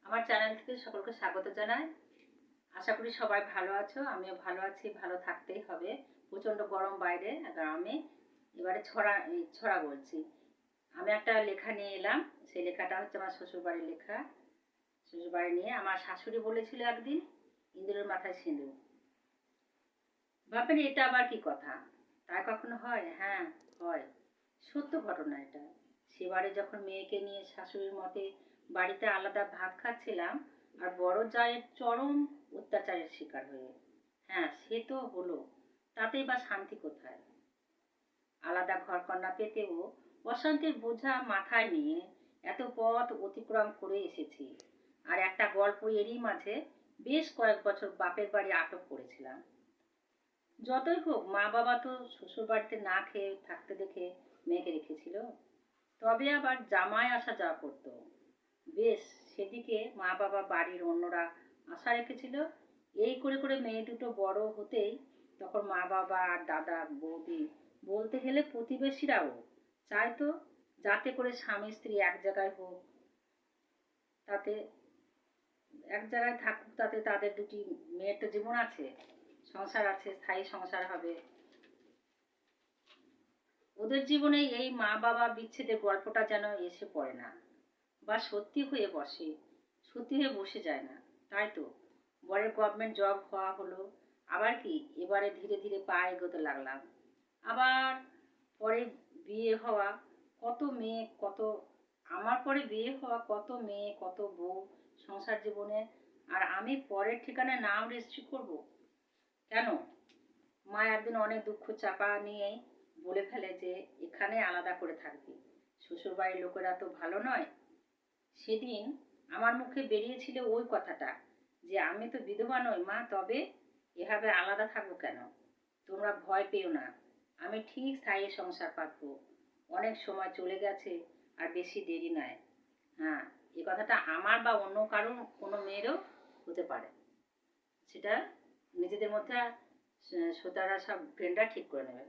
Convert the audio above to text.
আমার চ্যানেল থেকে সকলকে স্বাগত জানাই। আশা করি সবাই ভালো আছো, আমিও ভালো আছি। ভালো থাকতেই হবে, প্রচণ্ড গরম বাইরে গ্রামে। এবারে ছড়া বলছি। আমি একটা লেখা নিয়ে এলাম। সেই লেখাটা হচ্ছে আমার শ্বশুরবাড়ির লেখা। শ্বশুরবাড়ি নিয়ে আমার শাশুড়ি বলেছিল একদিন, ইঁদুরের মাথায় সিঁদুর। ভাবেন এটা আবার কি কথা? তাই কখনো হয়? হ্যাঁ, হয়। সত্য ঘটনা এটা। সেবারে যখন মেয়েকে নিয়ে শাশুড়ির মতে বাড়িতে আলাদা ভাত খাচ্ছিলাম, আর বড় জায়ের চরম অত্যাচারের শিকার হয়ে। হ্যাঁ, সে তো হলো, তাতেই বা শান্তি কোথায়? আলাদা ঘরকন্না পেতেও অশান্তির বোঝা মাথায় নিয়ে এত পথ অতিক্রম করে এসেছি। আর একটা গল্প এরই মাঝে বেশ কয়েক বছর বাপের বাড়ি আটক করেছিলাম। যতই হোক, মা বাবা তো শ্বশুর বাড়িতে না খেয়ে থাকতে দেখে মেয়েকে রেখেছিল। তবে আবার জামাই আসা যাওয়া করতো বেশ। সেদিকে মা বাবা বাড়ির অন্যরা আশা রেখেছিল। এই করে করে মেয়ে দুটো বড় হতেই তখন মা বাবা আর দাদা বৌদি, বলতে গেলে প্রতিবেশীরাও চাইতো যাতে করে স্বামী স্ত্রী এক জায়গায় হোক, তাতে এক জায়গায় থাকুক, তাতে তাদের দুটি মেয়ের তো জীবন আছে, সংসার আছে, স্থায়ী সংসার হবে। ওদের জীবনে এই মা বাবা বিচ্ছেদের গল্পটা যেন এসে পড়ে না, বা সত্যি হয়ে বসে যায় না। তাই তো বরের গভর্নমেন্ট জব হওয়া হলো। আবার কি, এবারে ধীরে ধীরে পা এগোতে লাগলাম। আবার পরে বিয়ে হওয়া কত মেয়ে, আমার পরে বিয়ে হওয়া কত মেয়ে, কত বউ সংসার জীবনে। আর আমি পরের ঠিকানায় নাম রেজিস্ট্রি করব কেন? মা একদিন অনেক দুঃখ চাপা নিয়ে বলে ফেলে যে এখানে আলাদা করে থাকবি, শ্বশুরবাড়ির লোকেরা তো ভালো নয়। সেদিন আমার মুখে বেরিয়েছিল ওই কথাটা, যে আমি তো বিধবা নই মা, তবে এভাবে আলাদা থাকবো কেন? তোমরা ভয় পেও না, আমি ঠিক স্থায়ী সংসার পাতবো। অনেক সময় চলে গেছে, আর বেশি দেরি নয়। হ্যাঁ, এ কথাটা আমার বা অন্য কারোর কোনো মেয়েরও হতে পারে। সেটা নিজেদের মধ্যে শ্রোতারা সব ফ্রেন্ডরা ঠিক করে নেবে।